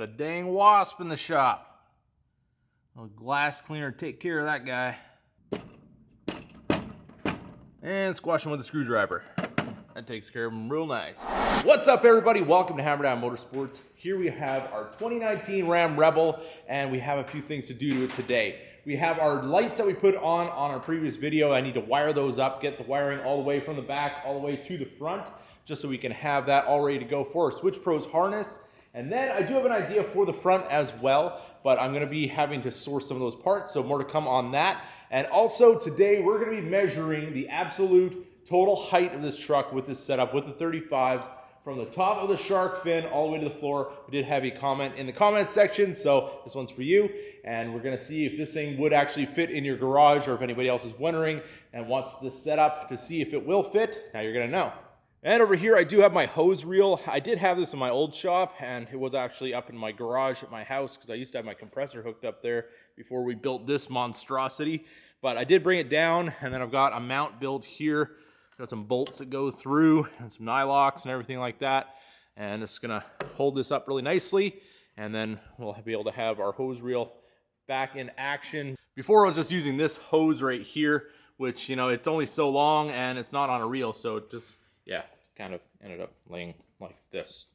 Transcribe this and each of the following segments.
Got a dang wasp in the shop. A glass cleaner, take care of that guy. And squash him with a screwdriver. That takes care of him real nice. What's up, everybody? Welcome to Hammerdown Motorsports. Here we have our 2019 Ram Rebel, and we have a few things to do to it today. We have our lights that we put on our previous video. I need to wire those up, get the wiring all the way from the back all the way to the front, just so we can have that all ready to go for our Switch Pros harness. And then I do have an idea for the front as well, but I'm gonna be having to source some of those parts, so more to come on that. And also today, we're gonna be measuring the absolute total height of this truck with this setup, with the 35s, from the top of the shark fin all the way to the floor. We did have a comment in the comment section, so this one's for you. And we're gonna see if this thing would actually fit in your garage, or if anybody else is wondering and wants this setup to see if it will fit. Now you're gonna know. And over here, I do have my hose reel. I did have this in my old shop, and it was actually up in my garage at my house, because I used to have my compressor hooked up there before we built this monstrosity. But I did bring it down, and then I've got a mount built here. Got some bolts that go through, and some nylocks and everything like that. And it's gonna hold this up really nicely, and then we'll be able to have our hose reel back in action. Before I was just using this hose right here, which, you know, it's only so long and it's not on a reel, so it just, yeah, kind of ended up laying like this.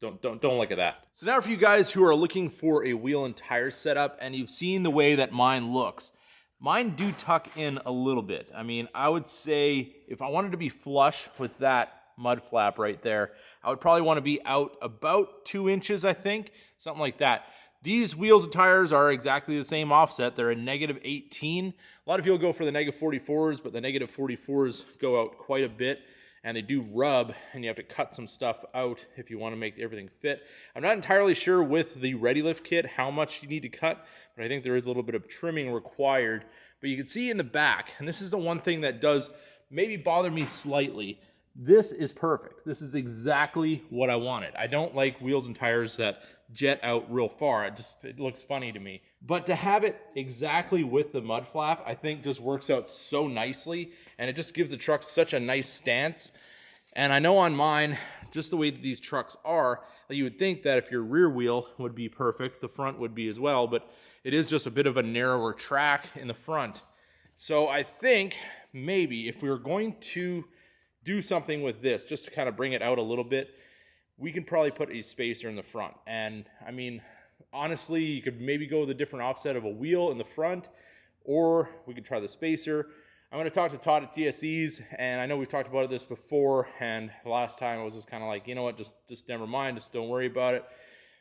Don't look at that. So now for you guys who are looking for a wheel and tire setup, and you've seen the way that mine looks, mine do tuck in a little bit. I mean, I would say if I wanted to be flush with that mud flap right there, I would probably want to be out about 2 inches, I think, something like that. These wheels and tires are exactly the same offset. They're a -18. A lot of people go for the -44s, but the -44s go out quite a bit, and they do rub, and you have to cut some stuff out if you want to make everything fit. I'm not entirely sure with the Ready Lift kit how much you need to cut, but I think there is a little bit of trimming required. But you can see in the back, and this is the one thing that does maybe bother me slightly, this is perfect. This is exactly what I wanted. I don't like wheels and tires that jet out real far. It looks funny to me. But to have it exactly with the mud flap, I think just works out so nicely, and it just gives the truck such a nice stance. And I know on mine, just the way that these trucks are, you would think that if your rear wheel would be perfect, the front would be as well, but it is just a bit of a narrower track in the front. So I think maybe if we were going to do something with this, just to kind of bring it out a little bit, we can probably put a spacer in the front. And I mean, honestly, you could maybe go with a different offset of a wheel in the front, or we could try the spacer. I'm going to talk to Todd at TSEs, and I know we've talked about this before, and the last time I was just kind of like, you know what, just never mind, just don't worry about it,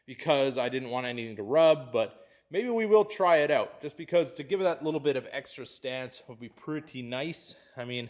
because I didn't want anything to rub. But maybe we will try it out, just because to give it that little bit of extra stance would be pretty nice. I mean,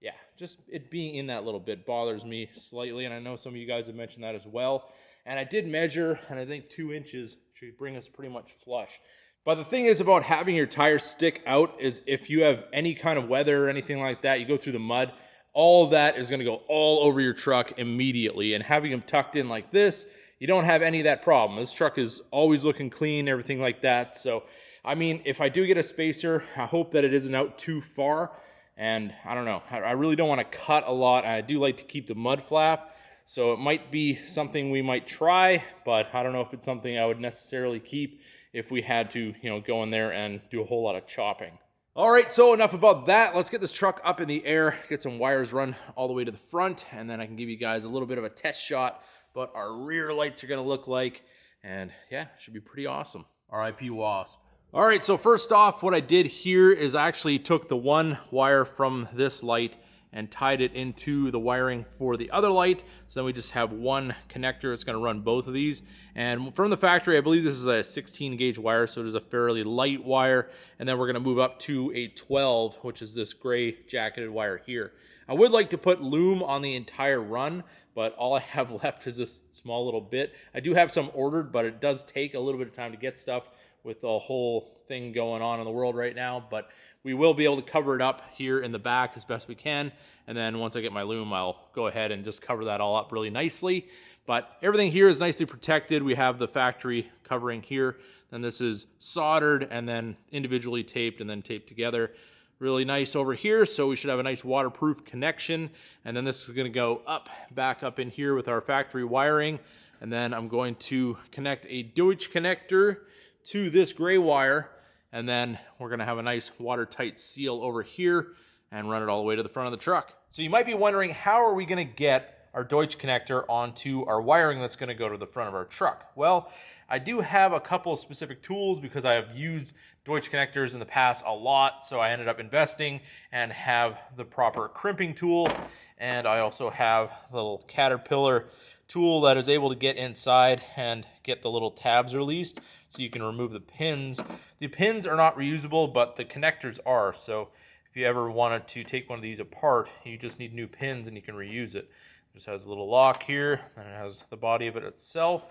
yeah, just it being in that little bit bothers me slightly, and I know some of you guys have mentioned that as well. And I did measure, and I think 2 inches should bring us pretty much flush. But the thing is about having your tires stick out is if you have any kind of weather or anything like that, you go through the mud, all of that is going to go all over your truck immediately. And having them tucked in like this, you don't have any of that problem. This truck is always looking clean, everything like that. So, I mean, if I do get a spacer, I hope that it isn't out too far. And I don't know, I really don't want to cut a lot. I do like to keep the mud flap, so it might be something we might try, but I don't know if it's something I would necessarily keep if we had to, you know, go in there and do a whole lot of chopping. All right, so enough about that. Let's get this truck up in the air, get some wires run all the way to the front, and then I can give you guys a little bit of a test shot what our rear lights are going to look like. And yeah, it should be pretty awesome. RIP Wasp. All right, so first off, what I did here is I actually took the one wire from this light and tied it into the wiring for the other light. So then we just have one connector. It's going to run both of these. And from the factory, I believe this is a 16 gauge wire, so it is a fairly light wire. And then we're going to move up to a 12, which is this gray jacketed wire here. I would like to put loom on the entire run, but all I have left is this small little bit. I do have some ordered, but it does take a little bit of time to get stuff with the whole thing going on in the world right now. But we will be able to cover it up here in the back as best we can. And then once I get my loom, I'll go ahead and just cover that all up really nicely. But everything here is nicely protected. We have the factory covering here. Then this is soldered and then individually taped and then taped together. Really nice over here, so we should have a nice waterproof connection. And then this is gonna go up, back up in here with our factory wiring. And then I'm going to connect a Deutsch connector to this gray wire. And then we're gonna have a nice watertight seal over here and run it all the way to the front of the truck. So you might be wondering, how are we gonna get our Deutsch connector onto our wiring that's gonna go to the front of our truck? Well, I do have a couple of specific tools because I have used Deutsch connectors in the past a lot, so I ended up investing and have the proper crimping tool, and I also have a little Caterpillar tool that is able to get inside and get the little tabs released so you can remove the pins. The pins are not reusable, but the connectors are, so if you ever wanted to take one of these apart, you just need new pins and you can reuse it. It just has a little lock here, and it has the body of it itself.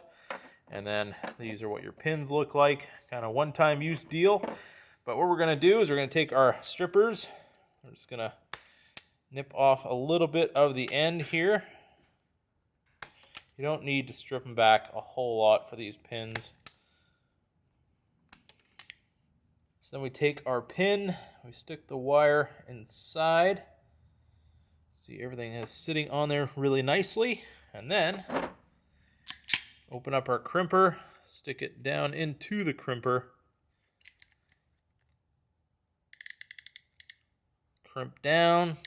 And then these are what your pins look like, kind of one-time use deal. But what we're gonna do is we're gonna take our strippers, we're just gonna nip off a little bit of the end here. You don't need to strip them back a whole lot for these pins. So then we take our pin, we stick the wire inside. See, everything is sitting on there really nicely. And then open up our crimper, stick it down into the crimper. Crimp down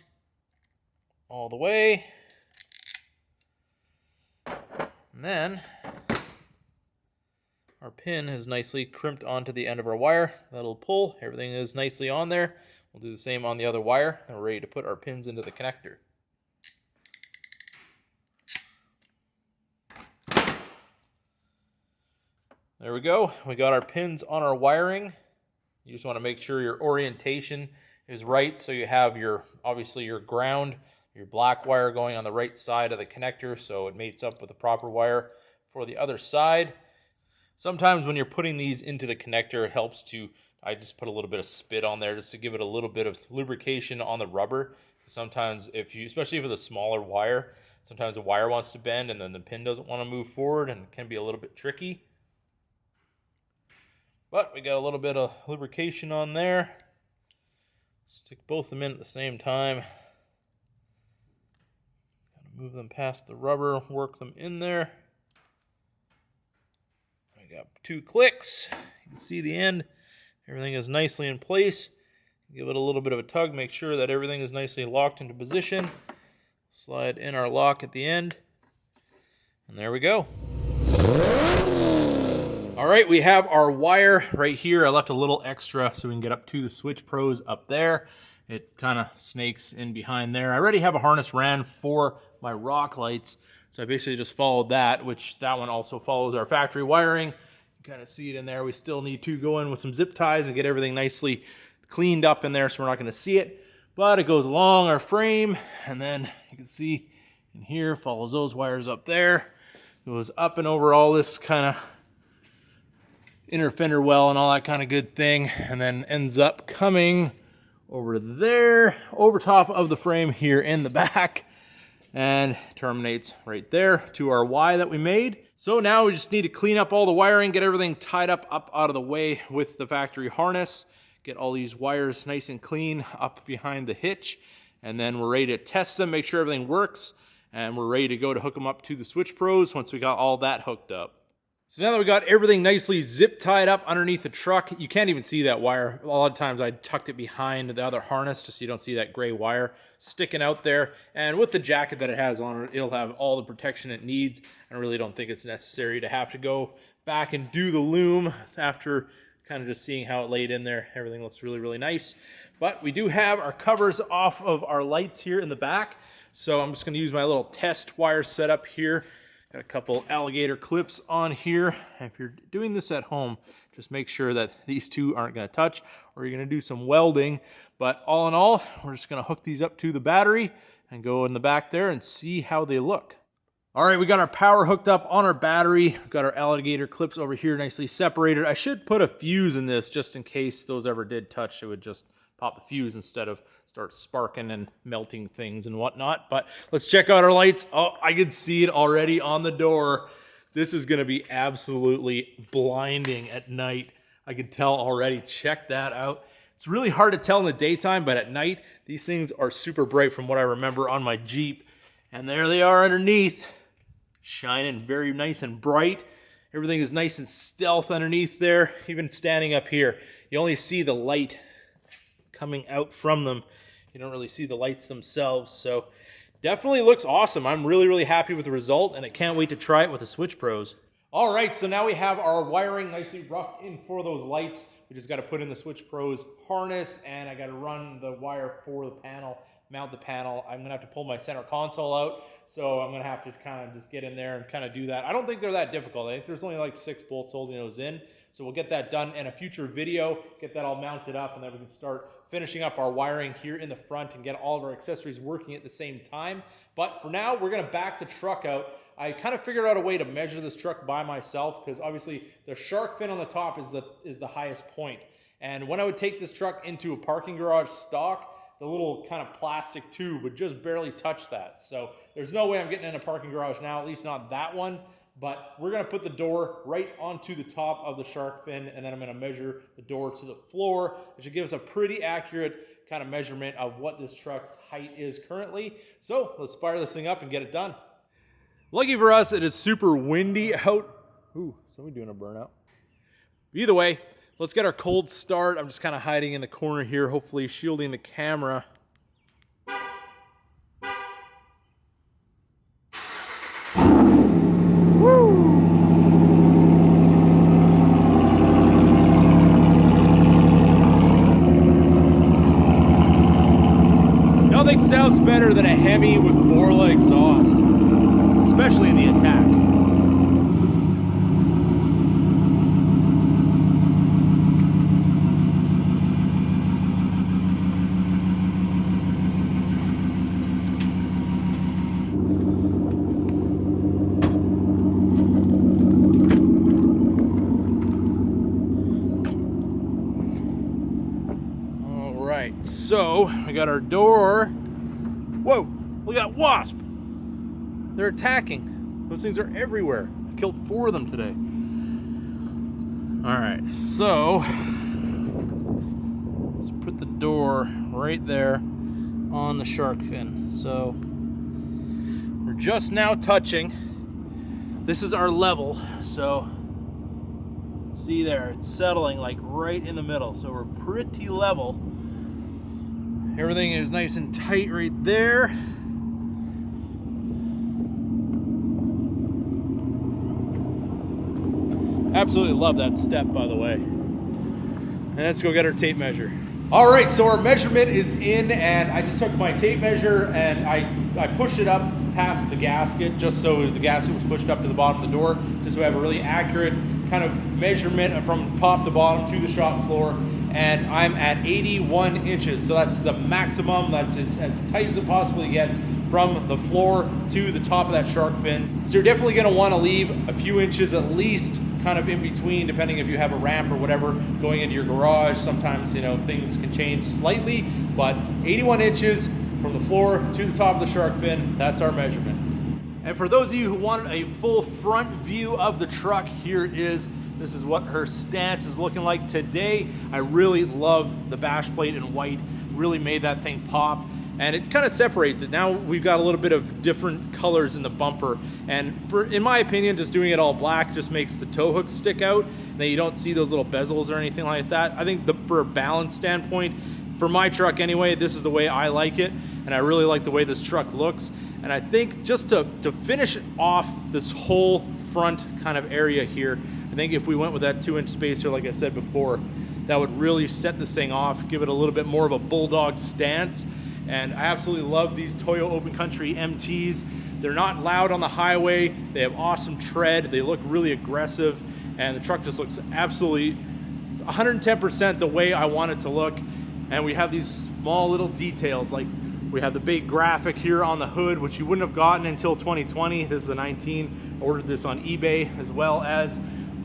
all the way. And then our pin is nicely crimped onto the end of our wire. That'll pull, everything is nicely on there. We'll do the same on the other wire, and we're ready to put our pins into the connector. There we go. We got our pins on our wiring. You just want to make sure your orientation is right, so you have your, obviously your ground, your black wire going on the right side of the connector, so it mates up with the proper wire for the other side. Sometimes when you're putting these into the connector, it helps to, I just put a little bit of spit on there just to give it a little bit of lubrication on the rubber. Sometimes if you, especially with a smaller wire, sometimes the wire wants to bend and then the pin doesn't want to move forward, and it can be a little bit tricky. But we got a little bit of lubrication on there. Stick both of them in at the same time. Gotta move them past the rubber, work them in there. I got 2 clicks. You can see the end. Everything is nicely in place. Give it a little bit of a tug, make sure that everything is nicely locked into position. Slide in our lock at the end. And there we go. All right, we have our wire right here. I left a little extra so we can get up to the switch pros up there. It kind of snakes in behind there. I already have a harness ran for my rock lights, so I basically just followed that, which that one also follows our factory wiring. You kind of see it in there. We still need to go in with some zip ties and get everything nicely cleaned up in there so we're not going to see it. But it goes along our frame, and then you can see in here, follows those wires up there. Goes up and over all this kind of inner fender well and all that kind of good thing, and then ends up coming over there, over top of the frame here in the back, and terminates right there to our Y that we made. So now we just need to clean up all the wiring, get everything tied up out of the way with the factory harness, get all these wires nice and clean up behind the hitch, and then we're ready to test them, make sure everything works, and we're ready to go to hook them up to the switch pros once we got all that hooked up. So now that we got everything nicely zip tied up underneath the truck, you can't even see that wire. A lot of times I tucked it behind the other harness just so you don't see that gray wire sticking out there. And with the jacket that it has on it, it'll have all the protection it needs. I really don't think it's necessary to have to go back and do the loom after kind of just seeing how it laid in there. Everything looks really, really nice. But we do have our covers off of our lights here in the back. So I'm just going to use my little test wire setup here. Got a couple alligator clips on here. If you're doing this at home, just make sure that these two aren't going to touch, or you're going to do some welding. But all in all, we're just going to hook these up to the battery and go in the back there and see how they look. All right, we got our power hooked up on our battery. We've got our alligator clips over here nicely separated. I should put a fuse in this just in case those ever did touch. It would just pop the fuse instead of start sparking and melting things and whatnot. But let's check out our lights. Oh, I can see it already on the door. This is going to be absolutely blinding at night. I can tell already. Check that out. It's really hard to tell in the daytime, but at night, these things are super bright from what I remember on my Jeep. And there they are underneath. shining very nice and bright. Everything is nice and stealth underneath there. Even standing up here, you only see the light coming out from them. You don't really see the lights themselves, so definitely looks awesome. I'm really happy with the result, and I can't wait to try it with the Switch Pros. All right, so now we have our wiring nicely roughed in for those lights. We just got to put in the Switch Pros harness, and I got to run the wire for the panel, mount the panel. I'm gonna have to pull my center console out, so I'm gonna have to kind of just get in there and kind of do that. I don't think they're that difficult. I think there's only like 6 bolts holding those in, so we'll get that done in a future video, get that all mounted up, and then we can start finishing up our wiring here in the front and get all of our accessories working at the same time. But for now, we're gonna back the truck out. I kind of figured out a way to measure this truck by myself, because obviously the shark fin on the top is the highest point. And when I would take this truck into a parking garage stock, the little kind of plastic tube would just barely touch that. So there's no way I'm getting in a parking garage now, at least not that one. But we're gonna put the door right onto the top of the shark fin, and then I'm gonna measure the door to the floor, which should give us a pretty accurate kind of measurement of what this truck's height is currently. So let's fire this thing up and get it done. Lucky for us, it is super windy out. Ooh, somebody doing a burnout. Either way, let's get our cold start. I'm just kind of hiding in the corner here, hopefully shielding the camera. Woo! Nothing sounds better than a Hemi with Borla exhaust, especially in the attack. So, we got our door. Whoa, look at that wasp. They're attacking. Those things are everywhere. I killed 4 of them today. All right, so let's put the door right there on the shark fin. So we're just now touching. This is our level. So see there, it's settling like right in the middle. So we're pretty level. Everything is nice and tight right there. Absolutely love that step, by the way. And let's go get our tape measure. All right, so our measurement is in, and I just took my tape measure and I pushed it up past the gasket, just so the gasket was pushed up to the bottom of the door, just so we have a really accurate kind of measurement from top to bottom to the shop floor. And I'm at 81 inches, so that's the maximum. That's as tight as it possibly gets from the floor to the top of that shark fin. So you're definitely gonna wanna leave a few inches at least kind of in between, depending if you have a ramp or whatever going into your garage. Sometimes, you know, things can change slightly, but 81 inches from the floor to the top of the shark fin, that's our measurement. And for those of you who wanted a full front view of the truck, here it is. This is what her stance is looking like today. I really love the bash plate in white. Really made that thing pop. And it kind of separates it. Now we've got a little bit of different colors in the bumper. And in my opinion, just doing it all black just makes the tow hooks stick out. That you don't see those little bezels or anything like that. I think for a balance standpoint, for my truck anyway, this is the way I like it. And I really like the way this truck looks. And I think just to finish off this whole front kind of area here, I think if we went with that 2-inch spacer, like I said before, that would really set this thing off, give it a little bit more of a bulldog stance. And I absolutely love these Toyo Open Country MTs. They're not loud on the highway. They have awesome tread. They look really aggressive. And the truck just looks absolutely 110% the way I want it to look. And we have these small little details, like we have the big graphic here on the hood, which you wouldn't have gotten until 2020. This is a 19. I ordered this on eBay, as well as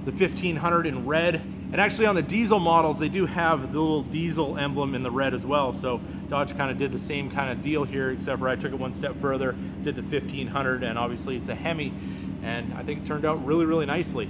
the 1500 in red. And actually on the diesel models, they do have the little diesel emblem in the red as well. So Dodge kind of did the same kind of deal here, except for I took it one step further, did the 1500, and obviously it's a Hemi. And I think it turned out really, really nicely.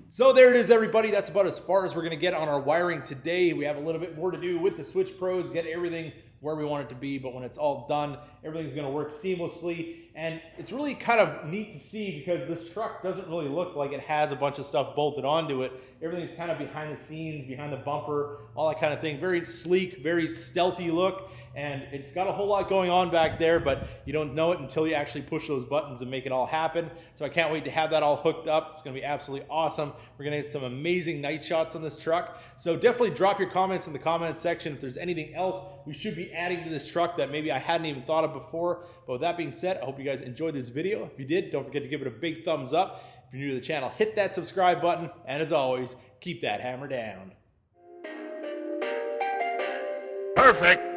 So there it is, everybody. That's about as far as we're gonna get on our wiring today. We have a little bit more to do with the Switch Pros, get everything where we want it to be, but when it's all done, everything's gonna work seamlessly. And it's really kind of neat to see because this truck doesn't really look like it has a bunch of stuff bolted onto it. Everything's kind of behind the scenes, behind the bumper, all that kind of thing. Very sleek, very stealthy look. And it's got a whole lot going on back there, but you don't know it until you actually push those buttons and make it all happen. So I can't wait to have that all hooked up. It's gonna be absolutely awesome. We're gonna get some amazing night shots on this truck. So definitely drop your comments in the comments section if there's anything else we should be adding to this truck that maybe I hadn't even thought of before. But with that being said, I hope you guys enjoyed this video. If you did, don't forget to give it a big thumbs up. If you're new to the channel, hit that subscribe button. And as always, keep that hammer down. Perfect.